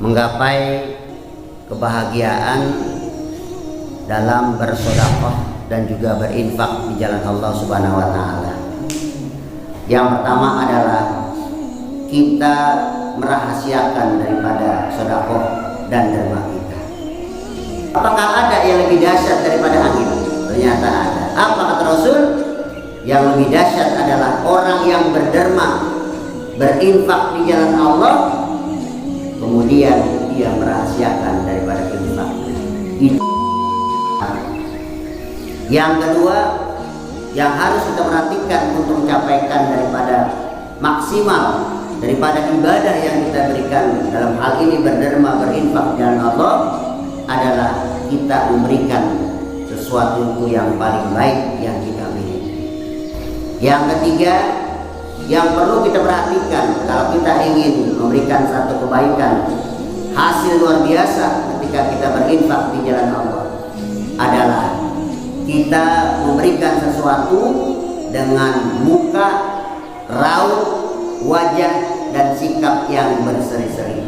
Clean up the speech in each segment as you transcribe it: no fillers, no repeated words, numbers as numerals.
menggapai kebahagiaan dalam bersedekah dan juga berinfak di jalan Allah Subhanahu wa taala. Yang pertama adalah kita merahasiakan daripada sedekah dan derma kita. Apakah ada yang lebih dahsyat daripada angin? Ternyata ada. Apa kata Rasul? Yang lebih dahsyat adalah orang yang berderma, berinfak di jalan Allah, kemudian dia merahasiakan daripada infaknya. Yang kedua, yang harus kita perhatikan untuk mencapaikan daripada maksimal daripada ibadah yang kita berikan dalam hal ini berderma, berinfak di jalan Allah, adalah kita memberikan sesuatu yang paling baik yang kita miliki. Yang ketiga, yang perlu kita perhatikan kalau kita ingin memberikan satu kebaikan, hasil luar biasa ketika kita berinfak di jalan Allah, adalah kita memberikan sesuatu dengan muka, raut, wajah, dan sikap yang berseri-seri.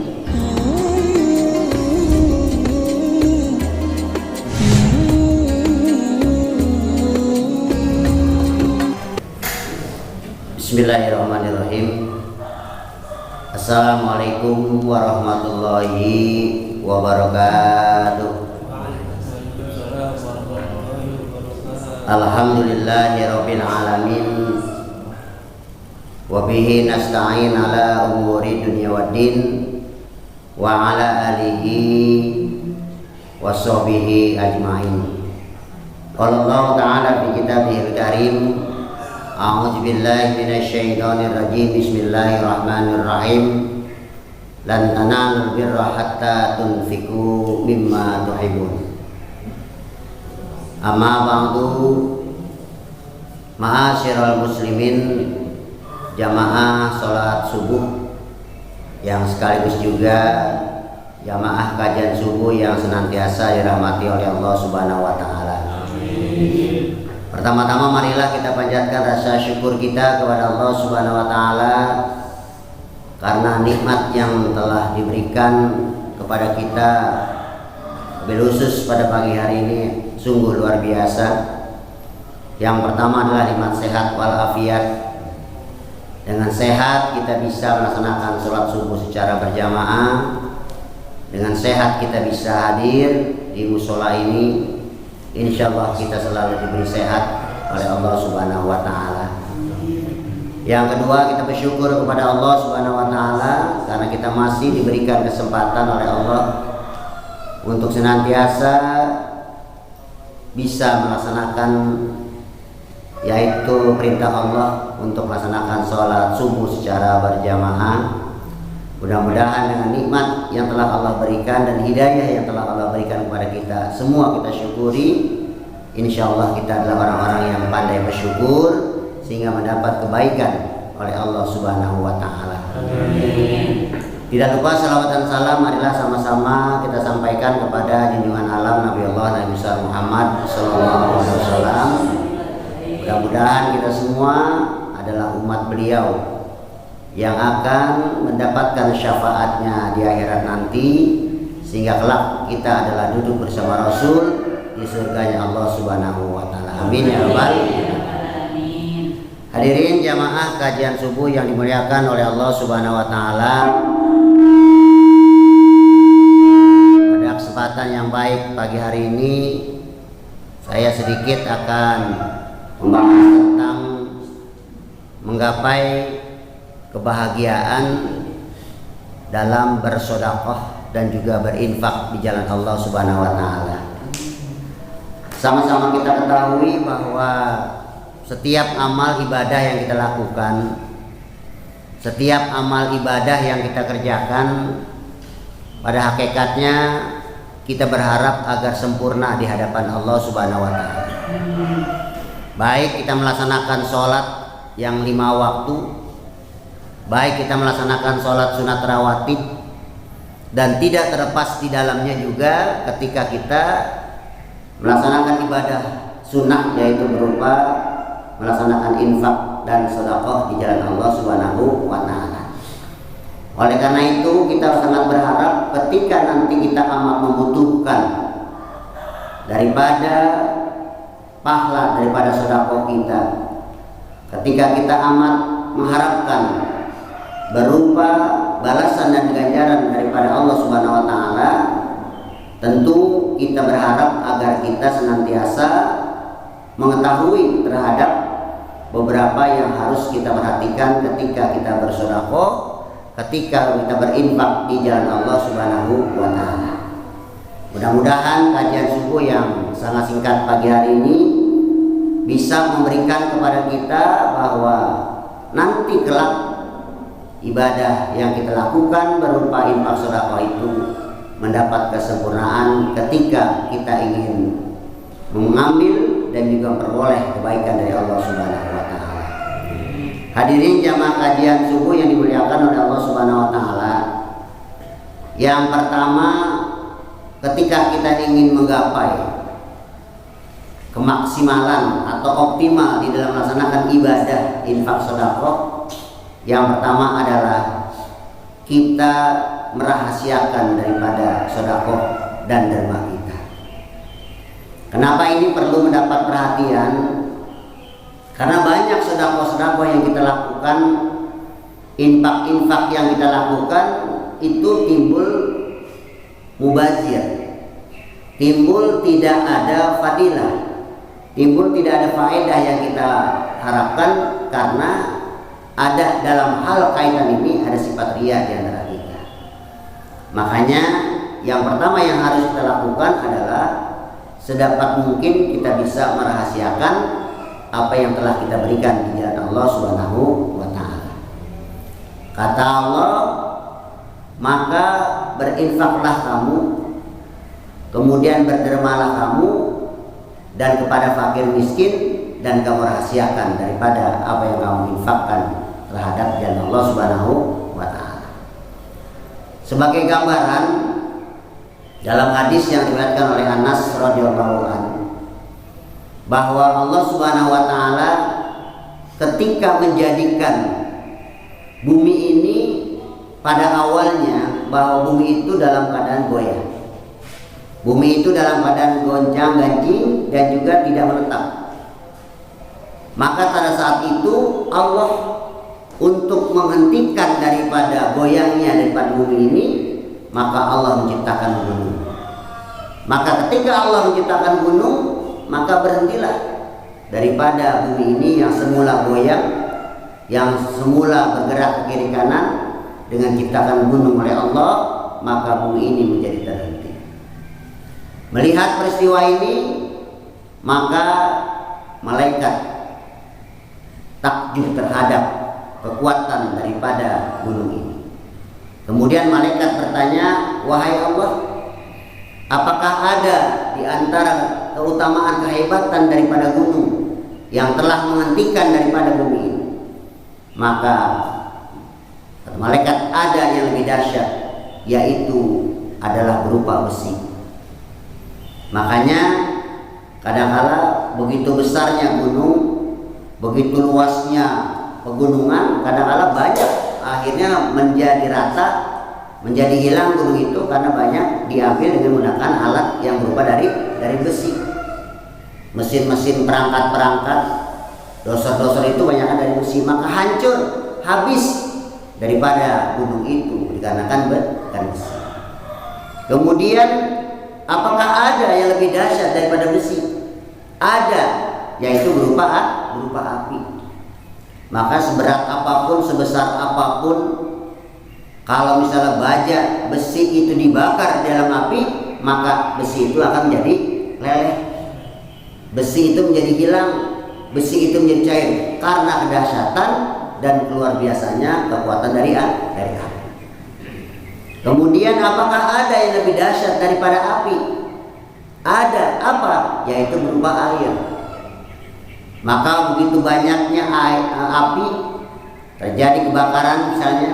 Bismillahirrahmanirrahim. Assalamualaikum warahmatullahi wabarakatuh. Alhamdulillahirabbil alamin. Wa bihi nasta'in ala umuri dunya waddin wa ala alihi wa sahbihi ajmain. Qala Allah ta'ala fi kitabihil karim, a'udzu billahi minasyaitonir rajim. Bismillahirrahmanirrahim. Lan tanalul birra hatta tunfiqu mimma tuhibbun. Amma ba'du, ma'asyiral muslimin, jamaah salat subuh yang sekaligus juga jamaah kajian subuh yang senantiasa dirahmati oleh Allah Subhanahu wa taala. Amin. Pertama-tama marilah kita panjatkan rasa syukur kita kepada Allah Subhanahu wa taala karena nikmat yang telah diberikan kepada kita, lebih khusus pada pagi hari ini sungguh luar biasa. Yang pertama adalah nikmat sehat walafiat. Dengan sehat kita bisa melaksanakan sholat subuh secara berjamaah. Dengan sehat kita bisa hadir di musola ini. Insya Allah kita selalu diberi sehat oleh Allah Subhanahu wa taala. Yang kedua, kita bersyukur kepada Allah Subhanahu wa taala karena kita masih diberikan kesempatan oleh Allah untuk senantiasa bisa melaksanakan, yaitu perintah Allah untuk melaksanakan sholat subuh secara berjamaah. Mudah-mudahan dengan nikmat yang telah Allah berikan dan hidayah yang telah Allah berikan kepada kita, semua kita syukuri. Insya Allah kita adalah orang-orang yang pandai bersyukur sehingga mendapat kebaikan oleh Allah Subhanahu wa taala. Tidak lupa salawat dan salam adalah sama-sama kita sampaikan kepada junjungan alam Nabi Allah Nabi besar Muhammad sallallahu alaihi wasallam. Mudah-mudahan kita semua adalah umat beliau yang akan mendapatkan syafaatnya di akhirat nanti, sehingga kelak kita adalah duduk bersama Rasul di surganya Allah Subhanahu wa taala. Amin ya rabbal alamin. Hadirin jamaah kajian subuh yang dimuliakan oleh Allah Subhanahu wa taala. Pada kesempatan yang baik pagi hari ini saya sedikit akan membahas tentang menggapai kebahagiaan dalam bersedekah dan juga berinfak di jalan Allah Subhanahu wa taala. Sama-sama kita ketahui bahwa setiap amal ibadah yang kita lakukan, setiap amal ibadah yang kita kerjakan, pada hakikatnya kita berharap agar sempurna di hadapan Allah Subhanahu wa taala. Baik kita melaksanakan sholat yang 5 waktu, baik kita melaksanakan sholat sunat rawatib, dan tidak terlepas di dalamnya juga ketika kita melaksanakan ibadah sunnah, yaitu berupa melaksanakan infak dan sedekah di jalan Allah Subhanahu wa taala. Oleh karena itu kita sangat berharap ketika ketika nanti kita amat membutuhkan daripada pahala daripada sedekah kita, ketika kita amat mengharapkan berupa balasan dan ganjaran daripada Allah Subhanahu wa taala, tentu kita berharap agar kita senantiasa mengetahui terhadap beberapa yang harus kita perhatikan ketika kita bersedekah, ketika kita berinfak di jalan Allah Subhanahu wa taala. Mudah-mudahan kajian subuh yang sangat singkat pagi hari ini bisa memberikan kepada kita bahwa nanti kelak ibadah yang kita lakukan berupa infak sedekah itu mendapat kesempurnaan ketika kita ingin mengambil dan juga memperoleh kebaikan dari Allah Subhanahu wa taala. Hadirin jamaah kajian subuh yang dimuliakan oleh Allah Subhanahu wa taala. Yang pertama, ketika kita ingin menggapai kemaksimalan atau optimal di dalam melaksanakan ibadah infak sedekah, yang pertama adalah kita merahasiakan daripada sedekah dan derma kita. Kenapa ini perlu mendapat perhatian? Karena banyak sedekah-sedekah yang kita lakukan, infak-infak yang kita lakukan itu timbul mubazir, timbul tidak ada fadilah, timbul tidak ada faedah yang kita harapkan, karena ada dalam hal kaitan ini ada sifat riya di antara kita. Makanya yang pertama yang harus kita lakukan adalah sedapat mungkin kita bisa merahasiakan apa yang telah kita berikan di jalan Allah Subhanahu wa taala. Kata Allah, maka berinfaklah kamu, kemudian berdermalah kamu, dan kepada fakir miskin, dan kamu rahasiakan daripada apa yang kamu infakkan terhadap jalan Allah Subhanahu wa taala. Sebagai gambaran, dalam hadis yang diriwayatkan oleh Anas radhiyallahu anhu, bahwa Allah Subhanahu wa taala ketika menjadikan bumi ini, pada awalnya bahwa bumi itu dalam keadaan goyah, bumi itu dalam keadaan gonjang-ganjing dan juga tidak menetap. Maka pada saat itu Allah untuk menghentikan daripada goyangnya daripada bumi ini, maka Allah menciptakan gunung. Maka ketika Allah menciptakan gunung, maka berhentilah daripada bumi ini yang semula goyang, yang semula bergerak ke kiri kanan. Dengan ciptakan gunung oleh Allah, maka bumi ini menjadi terhenti. Melihat peristiwa ini, maka malaikat takjub terhadap kekuatan daripada gunung ini. Kemudian malaikat bertanya, wahai Allah, apakah ada di antara keutamaan kehebatan daripada gunung yang telah menghentikan daripada bumi ini? Maka malaikat, ada yang lebih dahsyat, yaitu adalah berupa besi. Makanya kadang-kala begitu besarnya gunung, begitu luasnya pegunungan, kadang-kala banyak akhirnya menjadi rata, menjadi hilang gunung itu karena banyak diambil dengan menggunakan alat yang berupa dari besi. Mesin-mesin perangkat-perangkat, dosor-dosor itu banyak dari besi, maka hancur, habis daripada gunung itu dikarenakan besi. Kemudian apakah ada yang lebih dahsyat daripada besi? Ada, yaitu berupa api. Maka seberat apapun, sebesar apapun, kalau misalnya baja besi itu dibakar dalam api, maka besi itu akan menjadi leleh, besi itu menjadi hilang, besi itu menjadi cair karena kedahsyatan dan luar biasanya kekuatan dari api. Kemudian apakah ada yang lebih dahsyat daripada api? Ada, apa? Yaitu berupa air. Maka begitu banyaknya api, terjadi kebakaran misalnya,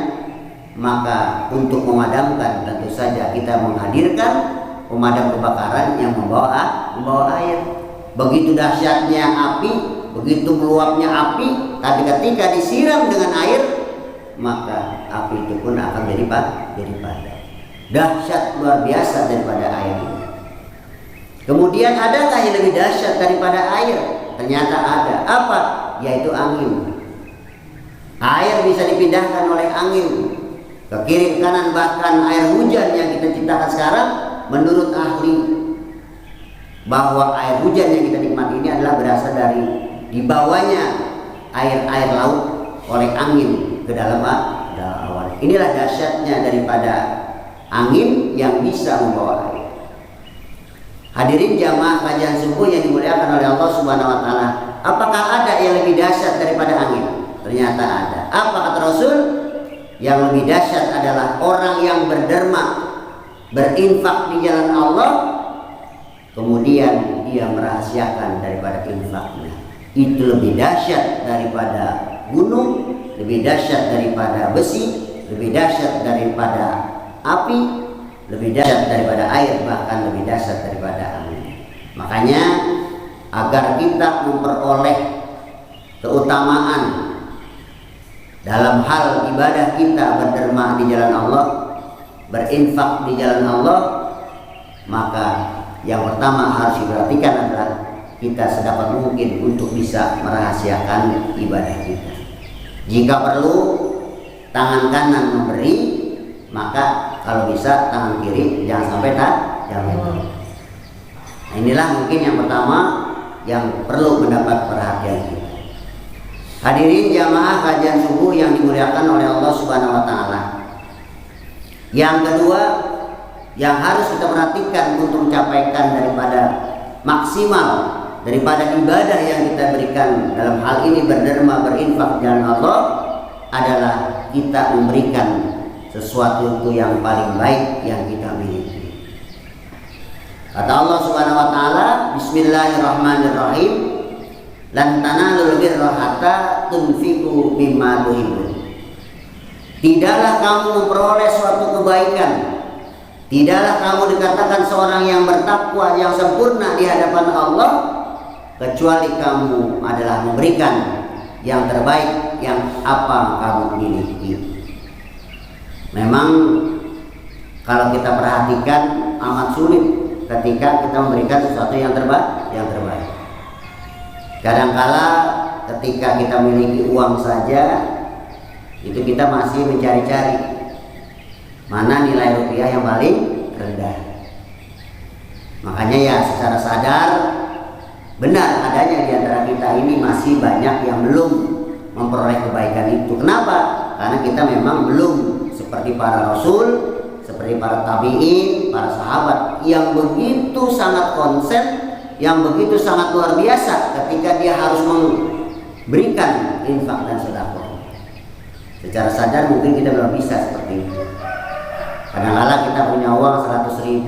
maka untuk memadamkan tentu saja kita menghadirkan pemadam kebakaran yang membawa air. Begitu dahsyatnya api, begitu meluapnya api, tapi ketika disiram dengan air, maka api itu pun akan jadi padam. dahsyat luar biasa daripada air. Kemudian adakah yang lebih dahsyat daripada air? Ternyata ada. Apa? Yaitu angin. Air bisa dipindahkan oleh angin ke kiri ke kanan, bahkan air hujan yang kita ciptakan sekarang menurut ahli bahwa air hujan yang kita nikmati ini adalah berasal dari dibawanya air laut oleh angin ke dalam awan. Inilah dahsyatnya daripada angin yang bisa membawa air. Hadirin jamaah kajian subuh yang dimuliakan oleh Allah Subhanahu wa taala, apakah ada yang lebih dahsyat daripada angin? Ternyata ada. Apa kata Rasul? Yang lebih dahsyat adalah orang yang berderma, berinfak di jalan Allah, kemudian dia merahasiakan daripada infaknya. Itu lebih dahsyat daripada gunung, lebih dahsyat daripada besi, lebih dahsyat daripada api, lebih dahsyat daripada air, bahkan lebih dahsyat daripada angin. Makanya agar kita memperoleh keutamaan dalam hal ibadah kita, berderma di jalan Allah, berinfak di jalan Allah, maka yang pertama harus diperhatikan adalah kita sedapat mungkin untuk bisa merahasiakan ibadah kita. Jika perlu tangan kanan memberi, maka kalau bisa tangan kiri jangan sampai jangan. Nah, inilah mungkin yang pertama yang perlu mendapat perhatian kita. Hadirin jamaah kajian subuh yang dimuliakan oleh Allah Subhanahu wa taala. Yang kedua yang harus kita perhatikan untuk mencapaikan daripada maksimal daripada ibadah yang kita berikan dalam hal ini berderma, berinfak jalan Allah adalah kita memberikan sesuatu itu yang paling baik yang kita miliki. Kata Allah Subhanahu wa taala, Bismillahirrahmanirrahim. Lan tanalul birra hatta tunfiqu mimma tuhibbun. Tidaklah kamu memperoleh suatu kebaikan, tidaklah kamu dikatakan seorang yang bertakwa yang sempurna di hadapan Allah, kecuali kamu adalah memberikan yang terbaik yang apa kamu miliki. Memang kalau kita perhatikan amat sulit ketika kita memberikan sesuatu yang terbaik. Kadangkala ketika kita memiliki uang saja, itu kita masih mencari-cari mana nilai rupiah yang paling rendah. Makanya ya secara sadar benar adanya di antara kita ini masih banyak yang belum memperoleh kebaikan itu. Kenapa? Karena kita memang belum seperti para rasul, seperti para tabi'in, para sahabat yang begitu sangat konsen, yang begitu sangat luar biasa ketika dia harus memberikan infak dan sedekah. Secara sadar mungkin kita belum bisa seperti itu. Kadang-kadang kita punya uang 100.000,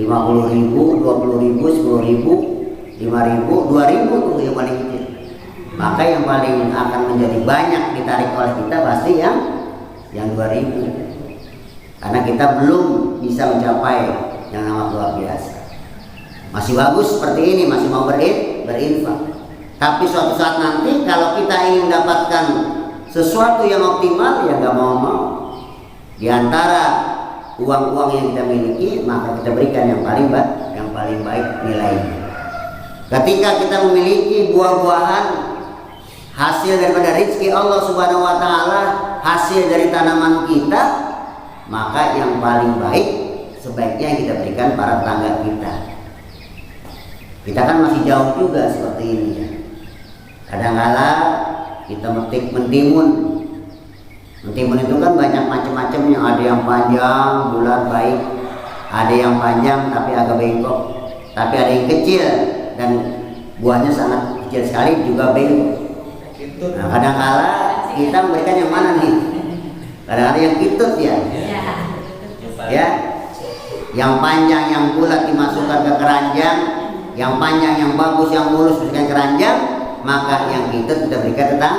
50.000, 20.000, 10.000, 5.000, 2.000 tuh yang paling kecil. Maka yang paling akan menjadi banyak ditarik oleh kita pasti yang 2.000. Karena kita belum bisa mencapai yang amat luar biasa. Masih bagus seperti ini, masih mau berinfak. Tapi suatu saat nanti kalau kita ingin mendapatkan sesuatu yang optimal, ya gak mau. Di antara uang-uang yang kita miliki, maka kita berikan yang paling baik nilainya. Ketika kita memiliki buah-buahan hasil daripada rezeki Allah Subhanahu wa taala, hasil dari tanaman kita, maka yang paling baik sebaiknya kita berikan para tetangga kita. Kita kan masih jauh juga seperti ini ya. Kadang-kadang kita metik mentimun. Mentimun itu kan banyak macam-macamnya. Ada yang panjang, bulat, baik. Ada yang panjang tapi agak bengkok. Tapi ada yang kecil dan buahnya sangat kecil sekali juga bengkok. Nah, kadang-kadang kita memberikan yang mana nih? Kadang-kadang yang kitut ya. Ya. Yang panjang, yang bulat dimasukkan ke keranjang. Yang panjang, yang bagus, yang mulus berikan keranjang, maka yang kita berikan tentang.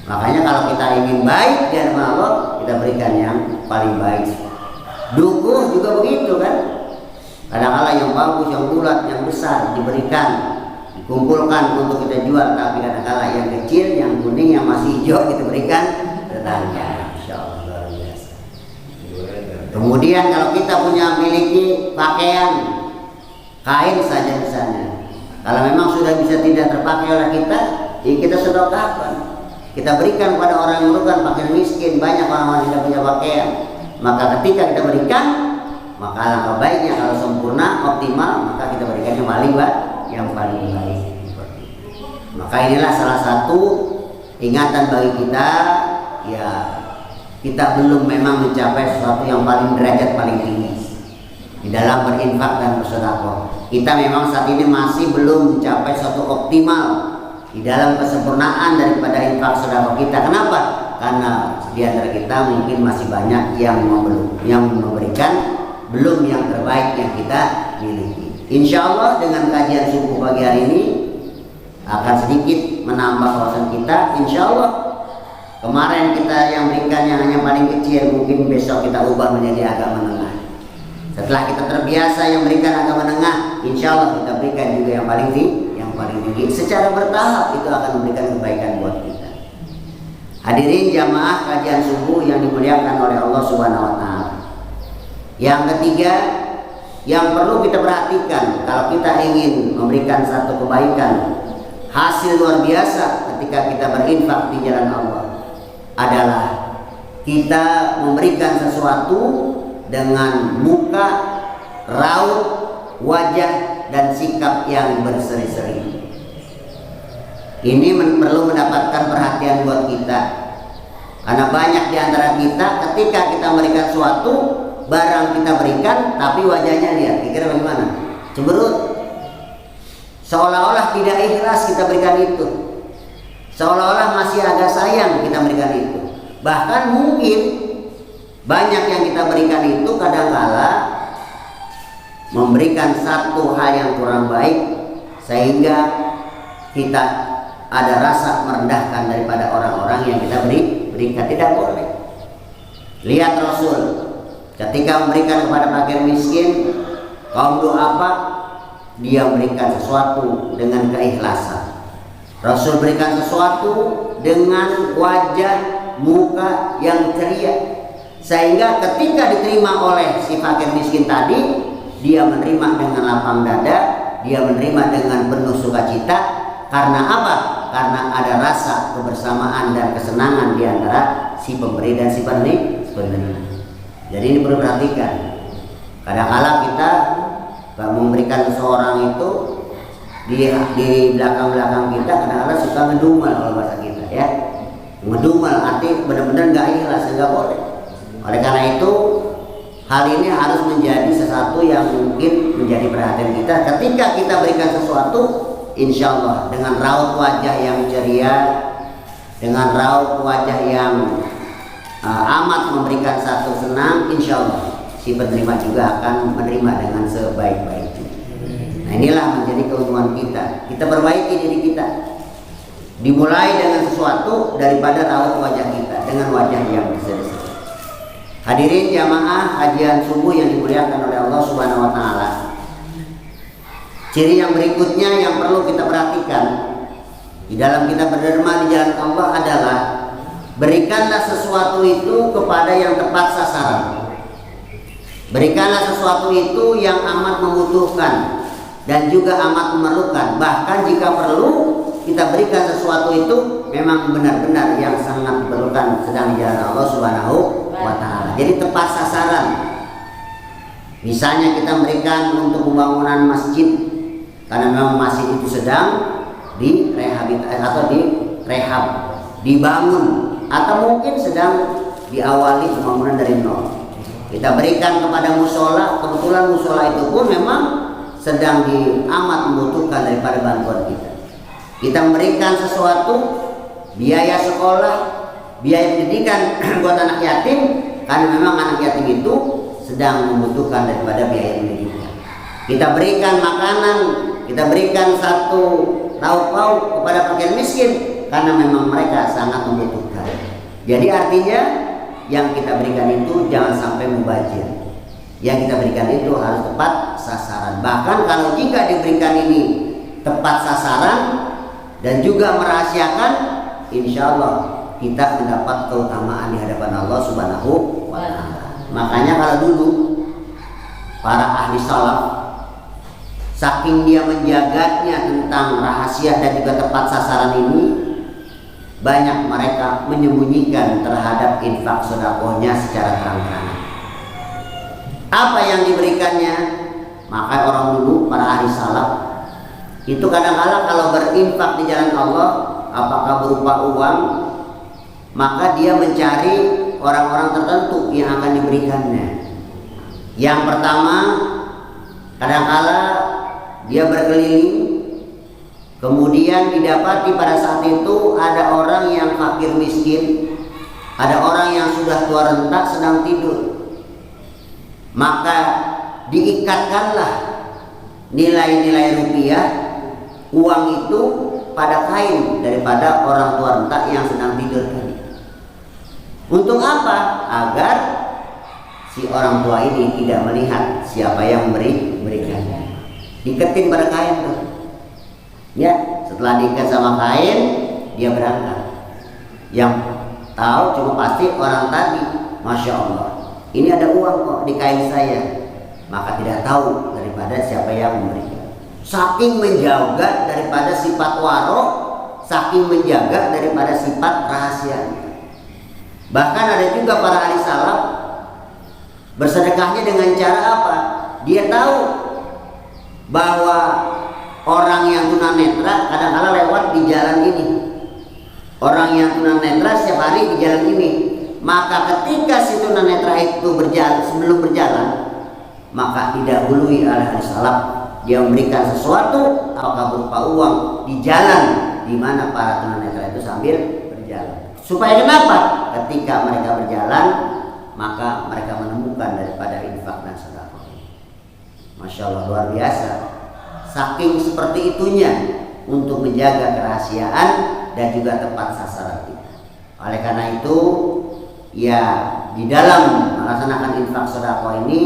Makanya kalau kita ingin baik dan Allah, kita berikan yang paling baik. Dukuh juga begitu kan. Kadang-kadang yang bagus, yang bulat, yang besar diberikan, dikumpulkan untuk kita jual. Tapi kadang-kadang yang kecil, yang kuning, yang masih hijau kita berikan tetangga. Insya Allah luar biasa. Kemudian kalau kita punya miliki pakaian kain saja misalnya, kalau memang sudah bisa tidak terpakai oleh kita, ya kita sedekahkan. Kita berikan kepada orang yang memerlukan, fakir miskin, banyak orang-orang yang tidak punya pakaian. Maka ketika kita berikan, maka alangkah baiknya kalau sempurna, optimal, maka kita berikan yang paling baik. Maka inilah salah satu ingatan bagi kita, ya kita belum memang mencapai sesuatu yang paling derajat paling tinggi di dalam berinfak dan bersedekah. Kita memang saat ini masih belum mencapai suatu optimal di dalam kesempurnaan daripada infak sedekah kita. Kenapa? Karena di antara kita mungkin masih banyak yang memberikan belum yang terbaik yang kita miliki. Insya Allah dengan kajian subuh pagi hari ini akan sedikit menambah wawasan kita. Insya Allah kemarin kita yang berikan yang hanya paling kecil, mungkin besok kita ubah menjadi agak menengah. Setelah kita terbiasa yang berikan agak menengah, insya Allah kita berikan juga yang paling tinggi. Secara bertahap itu akan memberikan kebaikan buat kita. Hadirin jamaah kajian subuh yang dimuliakan oleh Allah Subhanahu wa taala. Yang ketiga yang perlu kita perhatikan kalau kita ingin memberikan satu kebaikan, hasil luar biasa ketika kita berinfak di jalan Allah adalah kita memberikan sesuatu dengan muka, raut, wajah, dan sikap yang berseri-seri. Ini perlu mendapatkan perhatian buat kita, karena banyak di antara kita ketika kita memberikan sesuatu, barang kita berikan, tapi wajahnya lihat, kira-kira bagaimana? Cemberut, seolah-olah tidak ikhlas kita berikan itu, seolah-olah masih agak sayang kita berikan itu. Bahkan mungkin banyak yang kita berikan itu kadang-kala memberikan satu hal yang kurang baik, sehingga kita ada rasa merendahkan daripada orang-orang yang kita berikan. Tidak boleh. Lihat Rasul ketika memberikan kepada fakir miskin, kaum du'afa, dia memberikan sesuatu dengan keikhlasan. Rasul berikan sesuatu dengan wajah muka yang ceria, sehingga ketika diterima oleh si fakir miskin tadi, dia menerima dengan lapang dada, dia menerima dengan penuh sukacita. Karena apa? Karena ada rasa kebersamaan dan kesenangan di antara si pemberi dan si penerima. Jadi ini perlu perhatikan. Kadang-kala kita memberikan seseorang itu di belakang-belakang kita, kadang-kala suka ngedumel kalau bahasa kita, ya. Ngedumel arti benar-benar nggak ikhlas, nggak boleh. Oleh karena itu hal ini harus menjadi sesuatu yang mungkin menjadi perhatian kita. Ketika kita berikan sesuatu, insya Allah dengan raut wajah yang ceria, dengan raut wajah yang amat memberikan satu senang, insya Allah si penerima juga akan menerima dengan sebaik-baiknya. Nah, inilah menjadi keuntungan kita. Kita perbaiki diri kita. Dimulai dengan sesuatu daripada raut wajah kita, dengan wajah yang berseri-seri. Hadirin jamaah kajian subuh yang dimuliakan oleh Allah Subhanahu wa taala. Ciri yang berikutnya yang perlu kita perhatikan di dalam kita berderma di jalan Allah adalah berikanlah sesuatu itu kepada yang tepat sasaran. Berikanlah sesuatu itu yang amat membutuhkan dan juga amat memerlukan. Bahkan jika perlu kita berikan sesuatu itu memang benar-benar yang sangat diperlukan sedang di jalan Allah Subhanahu wa taala. Jadi tepat sasaran. Misalnya kita berikan untuk pembangunan masjid karena memang masjid itu sedang direhabilitasi atau direhab, dibangun, atau mungkin sedang diawali pembangunan dari nol. Kita berikan kepada musola, kebetulan musola itu pun memang sedang amat membutuhkan daripada bantuan kita. Kita memberikan sesuatu, biaya sekolah, biaya pendidikan buat anak yatim, karena memang anak yatim itu sedang membutuhkan daripada biaya pendidikan. Kita berikan makanan, kita berikan satu lauk pauk kepada fakir miskin, karena memang mereka sangat membutuhkan. Jadi artinya yang kita berikan itu jangan sampai mubazir. Yang kita berikan itu harus tepat sasaran. Bahkan kalau jika diberikan ini tepat sasaran dan juga merahasiakan, insya Allah kita mendapat keutamaan di hadapan Allah Subhanahu wa taala. Makanya kalau dulu para ahli salaf, saking dia menjaganya tentang rahasia dan juga tepat sasaran ini, banyak mereka menyembunyikan terhadap infak sedekahnya secara terang-terangan. Apa yang diberikannya? Maka orang dulu para ahli salaf itu kadang-kala kalau berinfak di jalan Allah, apakah berupa uang, maka dia mencari orang-orang tertentu yang akan diberikannya. Yang pertama, kadang-kala dia berkeliling, kemudian didapati pada saat itu ada orang yang fakir miskin, ada orang yang sudah tua renta sedang tidur. Maka diikatkanlah nilai-nilai rupiah, uang itu pada kain daripada orang tua renta yang sedang tidur tadi. Untuk apa? Agar si orang tua ini tidak melihat siapa yang memberikannya. Diketin pada kain tuh. Ya, setelah diikat sama kain, dia berangkat. Yang tahu cuma pasti orang tadi. Masya Allah, ini ada uang kok di kain saya. Maka tidak tahu daripada siapa yang memberikan. Saking menjaga daripada sifat warok, saking menjaga daripada sifat rahasia. Bahkan ada juga para ahli salaf bersedekahnya dengan cara apa? Dia tahu bahwa orang yang tunanetra kadang-kala lewat di jalan ini. Orang yang tunanetra setiap hari di jalan ini. Maka ketika si tunanetra itu berjalan, sebelum berjalan, maka didahului oleh ahli salaf, dia memberikan sesuatu, apakah berupa uang, di jalan di mana para tunanetra itu sambil berjalan. Supaya kenapa? Ketika mereka berjalan, maka mereka menemukan daripada infak dan sedekah. Masya Allah, luar biasa. Saking seperti itunya untuk menjaga kerahasiaan dan juga tepat sasaran kita. Oleh karena itu, ya di dalam melaksanakan infak sedekah ini,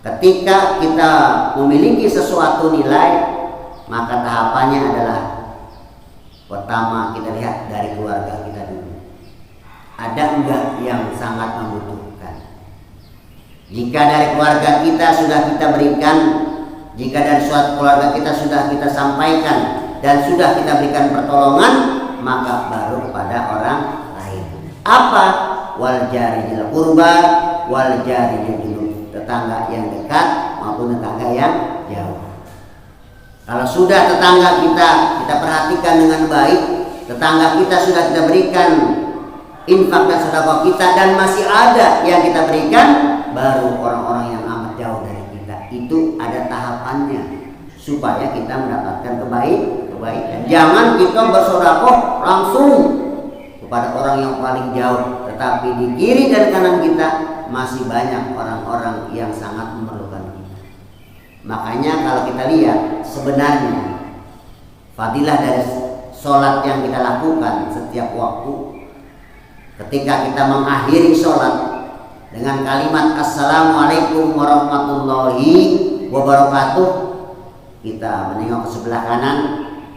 ketika kita memiliki sesuatu nilai, maka tahapannya adalah pertama kita lihat dari keluarga kita dulu. Ada enggak yang sangat membutuhkan? Jika dari keluarga kita sudah kita berikan, jika dari suatu keluarga kita sudah kita sampaikan dan sudah kita berikan pertolongan, maka baru kepada orang lain. Apa? Wal jari jil qurba wal jari jil, tetangga yang dekat maupun tetangga yang jauh. Kalau sudah tetangga kita perhatikan dengan baik, tetangga kita sudah kita berikan infak dan sedekah kita dan masih ada yang kita berikan, baru orang-orang yang amat jauh dari kita. Itu ada tahapannya supaya kita mendapatkan kebaikan. Jangan kita bersedekah langsung kepada orang yang paling jauh, tetapi di kiri dan kanan kita masih banyak orang-orang yang sangat memerlukan kita. Makanya kalau kita lihat sebenarnya fadilah dari sholat yang kita lakukan setiap waktu, ketika kita mengakhiri sholat dengan kalimat Assalamualaikum warahmatullahi wabarakatuh, kita menengok ke sebelah kanan,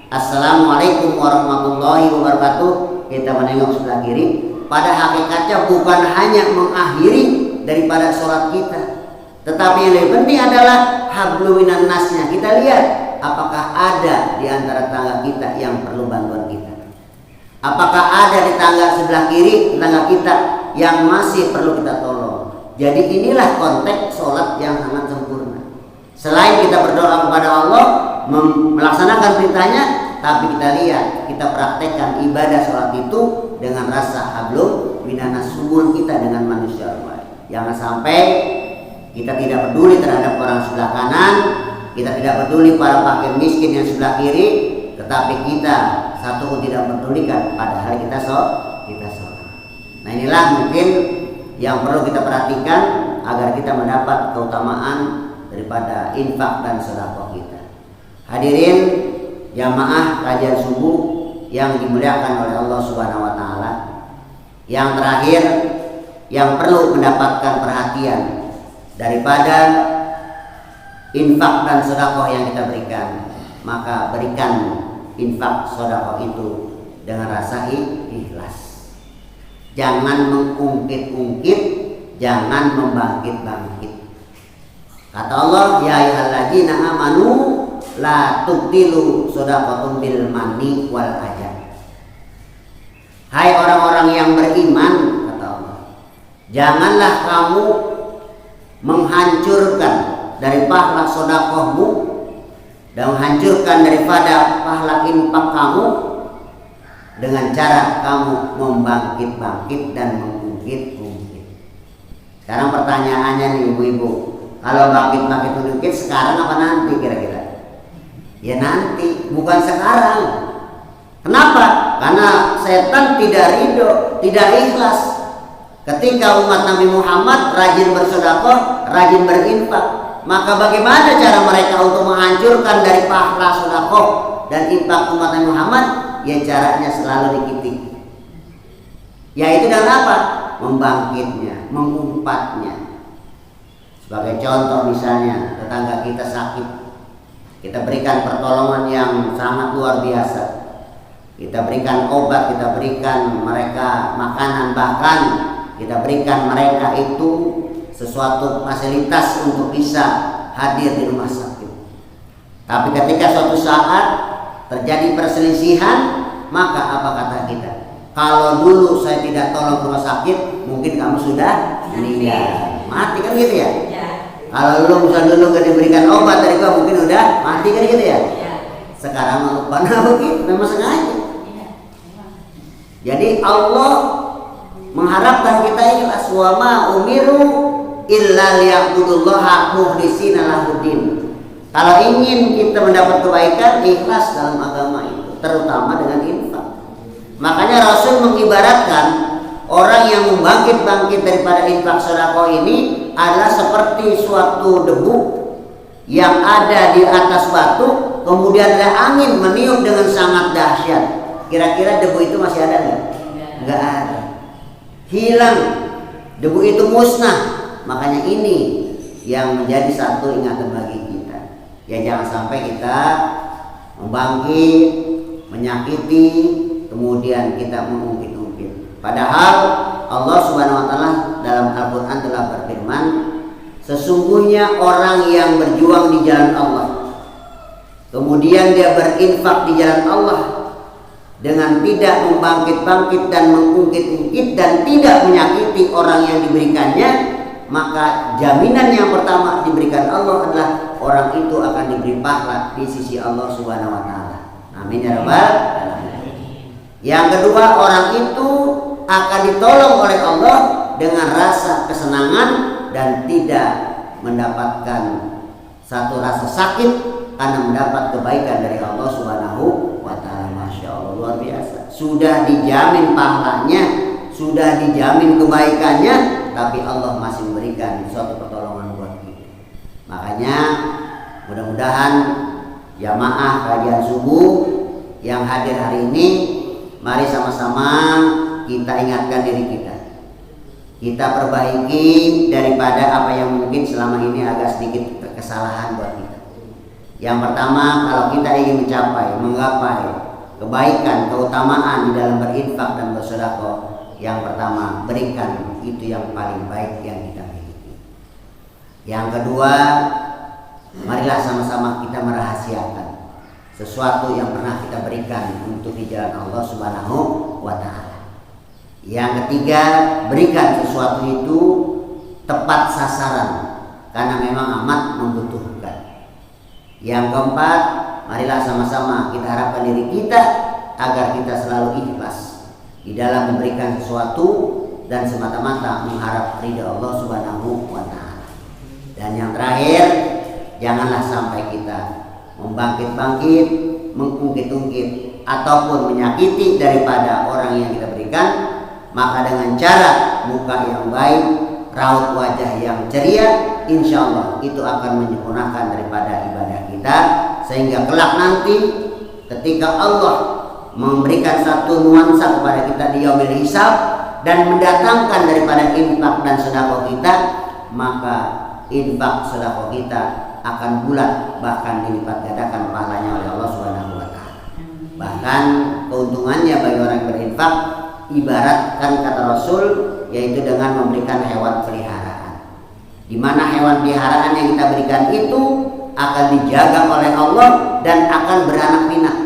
Assalamualaikum warahmatullahi wabarakatuh, kita menengok sebelah kiri. Pada hakikatnya bukan hanya mengakhiri daripada sholat kita, tetapi yang lebih penting adalah hablum minan nasnya. Kita lihat apakah ada di antara tetangga kita yang perlu bantuan kita. Apakah ada di tetangga sebelah kiri, tetangga kita yang masih perlu kita tolong. Jadi inilah konteks sholat yang sangat sempurna. Selain kita berdoa kepada Allah, melaksanakan perintahnya, tapi kita lihat, kita praktekkan ibadah sholat itu dengan rasa hablum minan nas, hubungan kita dengan manusia lain. Jangan sampai kita tidak peduli terhadap orang sebelah kanan, kita tidak peduli para fakir miskin yang sebelah kiri, tetapi kita satu pun tidak mempedulikan padahal kita sholat. Nah inilah mungkin yang perlu kita perhatikan agar kita mendapat keutamaan daripada infak dan sedekah kita. Hadirin jamaah kajian subuh yang dimuliakan oleh Allah Subhanahu wa taala. Yang terakhir yang perlu mendapatkan perhatian daripada infak dan sedekah yang kita berikan, maka berikan infak sedekah itu dengan rasa ikhlas. Jangan mengungkit-ungkit jangan membangkit-bangkit. Kata Allah, ya ayyuhalladzina amanu la tubtilu shadaqatum bil manni wal adha. Hai orang-orang yang beriman, kata Allah, janganlah kamu menghancurkan dari pahala sedekahmu dan menghancurkan daripada pahala infak kamu dengan cara kamu membangkit-bangkit dan mengungkit-ungkit. Sekarang pertanyaannya nih ibu-ibu, kalau bangkit-bangkit mengungkit sekarang apa nanti kira-kira? Ya nanti, bukan sekarang. Kenapa? Karena setan tidak ridho, tidak ikhlas ketika umat Nabi Muhammad rajin bersedekah, rajin berinfak. Maka bagaimana cara mereka untuk menghancurkan dari pahala sedekah dan infak umat Nabi Muhammad? Ya caranya selalu dikitik. Yaitu dengan apa? Membangkitnya, mengumpatnya. Sebagai contoh misalnya tetangga kita sakit, kita berikan pertolongan yang sangat luar biasa. Kita berikan obat, kita berikan mereka makanan, bahkan kita berikan mereka itu sesuatu fasilitas untuk bisa hadir di rumah sakit. Tapi ketika suatu saat terjadi perselisihan, maka apa kata kita? Kalau dulu saya tidak tolong ke rumah sakit, mungkin kamu sudah meninggal, mati kan gitu ya? Kalau dulu misalnya dulu gak diberikan obat dari kamu, mungkin udah mati kan gitu ya? Sekarang lupa begitu, memang sengaja. Jadi Allah mengharapkan kita ikhlas, wa ma umiru illa liya'budullaha mukhlishina lahuddin. Kalau ingin kita mendapat kebaikan, ikhlas dalam agama itu, terutama dengan infak. Makanya Rasul mengibaratkan orang yang membangkit-bangkit daripada infak sedekah ini adalah seperti suatu debu yang ada di atas batu, kemudian ada angin meniup dengan sangat dahsyat. Kira-kira debu itu masih ada nggak? Nggak ada. Hilang. Debu itu musnah. Makanya ini yang menjadi satu ingatan bagi kita. Ya jangan sampai kita membangkit, menyakiti, kemudian kita mengungkit-ungkit. Padahal Allah Subhanahu wa taala dalam Al-Qur'an telah berfirman, sesungguhnya orang yang berjuang di jalan Allah, kemudian dia berinfak di jalan Allah dengan tidak membangkit-bangkit dan mengungkit-ungkit dan tidak menyakiti orang yang diberikannya, maka jaminan yang pertama diberikan Allah adalah orang itu akan diberi pahala di sisi Allah Subhanahu wa taala. Amin ya rabbal alamin. Yang kedua, orang itu akan ditolong oleh Allah dengan rasa kesenangan dan tidak mendapatkan satu rasa sakit karena mendapat kebaikan dari Allah Subhanahu wa taala. Masya Allah, luar biasa. Sudah dijamin pahalanya, sudah dijamin kebaikannya, tapi Allah masih memberikan suatu pertolongan buat kita. Makanya mudah-mudahan jamaah kajian subuh yang hadir hari ini, mari sama-sama kita ingatkan diri kita. Kita perbaiki daripada apa yang mungkin selama ini agak sedikit kesalahan buat kita. Yang pertama, kalau kita ingin mencapai, menggapai kebaikan, keutamaan di dalam berinfak dan bersedekah, yang pertama, berikan itu yang paling baik yang kita miliki. Yang kedua, marilah sama-sama kita merahasiakan sesuatu yang pernah kita berikan untuk di jalan Allah Subhanahu wa taala. Yang ketiga, berikan sesuatu itu tepat sasaran karena memang amat membutuhkan. Yang keempat, marilah sama-sama kita harapkan diri kita agar kita selalu ikhlas di dalam memberikan sesuatu dan semata-mata mengharap ridha Allah Subhanahu wa taala. Dan yang terakhir, janganlah sampai kita membangkit-bangkit, mengungkit-ungkit ataupun menyakiti daripada orang yang kita berikan. Maka dengan cara muka yang baik, raut wajah yang ceria, insya Allah itu akan menyempurnakan daripada ibadah kita, sehingga kelak nanti ketika Allah memberikan satu nuansa kepada kita di yaumil hisab dan mendatangkan daripada infak dan sedekah kita, maka infak sedekah kita akan bulat, bahkan dilipat gandakan pahalanya oleh Allah Subhanahu wa taala. Bahkan keuntungannya bagi orang yang berinfak, ibaratkan kata Rasul, yaitu dengan memberikan hewan peliharaan. Di mana hewan peliharaan yang kita berikan itu akan dijaga oleh Allah dan akan beranak pinak.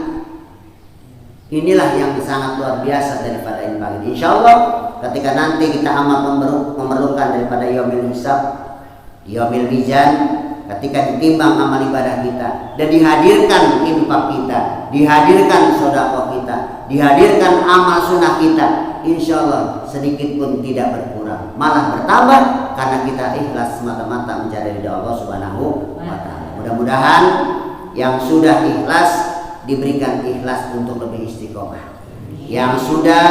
Inilah yang sangat luar biasa daripada infak. Insya Allah ketika nanti kita amat memerlukan daripada yaumil hisab, yaumil mizan, ketika ditimbang amal ibadah kita dan dihadirkan infak kita, dihadirkan sedekah kita, dihadirkan amal sunnah kita, insya Allah sedikit pun tidak berkurang, malah bertambah karena kita ikhlas semata-mata mencari ridha Allah Subhanahu wa Ta'ala. Mudah-mudahan yang sudah ikhlas diberikan ikhlas untuk lebih istiqomah. Yang sudah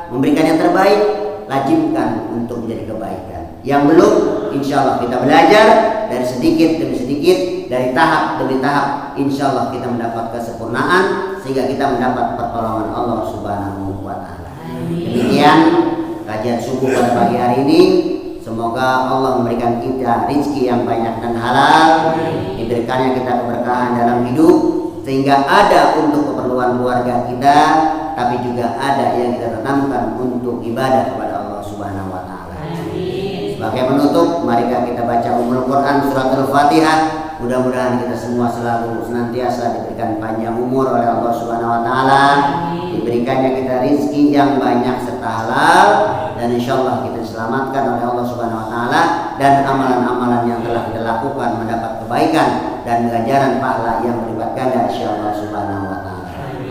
memberikan yang terbaik, lazimkan untuk menjadi kebaikan. Yang belum, insya Allah kita belajar dari sedikit demi sedikit, dari tahap demi tahap. Insya Allah kita mendapat kesempurnaan sehingga kita mendapat pertolongan Allah Subhanahu wa Ta'ala. Demikian kajian subuh pada pagi hari ini. Semoga Allah memberikan kita rezeki yang banyak dan halal, diberikannya kita keberkahan dalam hidup, sehingga ada untuk keperluan keluarga kita, tapi juga ada yang kita tanamkan untuk ibadah kepada Allah Subhanahu wa Ta'ala. Sebagai penutup, mari kita baca Ummul Quran surat Al-Fatihah. Mudah-mudahan kita semua selalu senantiasa diberikan panjang umur oleh Allah Subhanahu wa Ta'ala, diberikannya kita rezeki yang banyak serta halal, dan insyaallah kita diselamatkan oleh Allah Subhanahu wa Ta'ala, dan amalan-amalan yang telah kita lakukan mendapat kebaikan dan ganjaran pahala yang berlipat ganda insyaallah Subhanahu wa Ta'ala.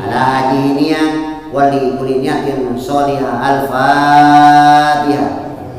Ala hajiniyah wali kulli niyatin sholihah. Al-Fatihah.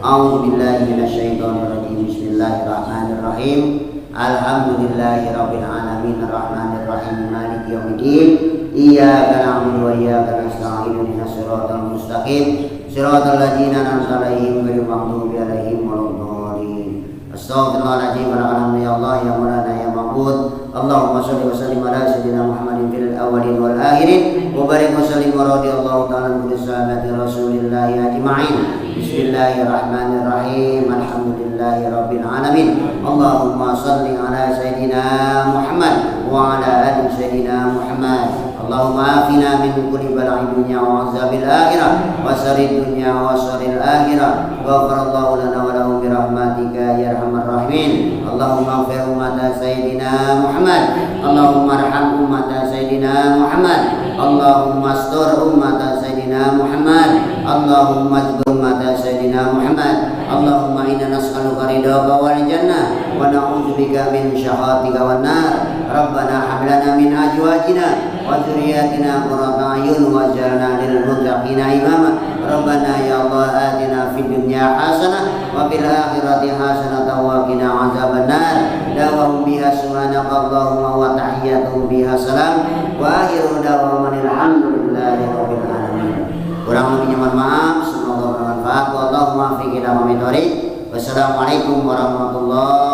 A'udzu billahi minasyaitonir rajim. Bismillahirrahmanirrahim. Alhamdulillahirabbil alamin arrahmanir rahim maliki yaumiddin. Iyyaka na'budu wa iyyaka nasta'in ihdinas siratal mustaqim siratal ladzina an'amta 'alaihim ghairil maghdubi 'alaihim waladdallin. Astaghfirullahaladzim wa la ya Allah ya Maulana ya Ma'bud. Allahumma shalli wa sallim ala sayyidina Muhammadin fil awwalin wal akhirin wa barik wa sallim wa radiyallahu ta'ala an kulli sahabati Rasulillah ajma'in. Bismillahirrahmanirrahim. Alhamdulillahi rabbil alamin. Allahumma shalli ala sayyidina Muhammad wa ala ali sayyidina Muhammad. Allahumma afina min kulli bala'id dunya wa azabil akhirah wa syarrid dunya wa syarril akhirah. Ghafarallahu lana wa lahum bi rahmatika ya arhamar rahimin. Allahumma ighfir ummata sayyidina Muhammad. Allahumma arham ummata sayyidina Muhammad. Allahumma astur ummata sayyidina Muhammad. Allahumma ajbur ummata sayyidina Muhammad. Allahumma inna nas'aluka ridhaka wal jannah wa na'udzubika min syakhatika wan nar. Rabbana hab lana min azwajina wa dzurriyyatina qurrata a'yun waj'alna lil muttaqina imama. Rabbana ya Allah atina fid dunya hasanah wa fil akhirati hasanah wa qina adzabannar. Dawahum biha subhanaka Allahumma wa tahiyyatuhum biha salam wa akhiru da'waahum alhamdulillahi rabbil alamin. Kurang lebihnya mohon maaf, semoga bermanfaat. Wallahu muwaffiq ila aqwamit thoriq. Wassalamualaikum warahmatullahi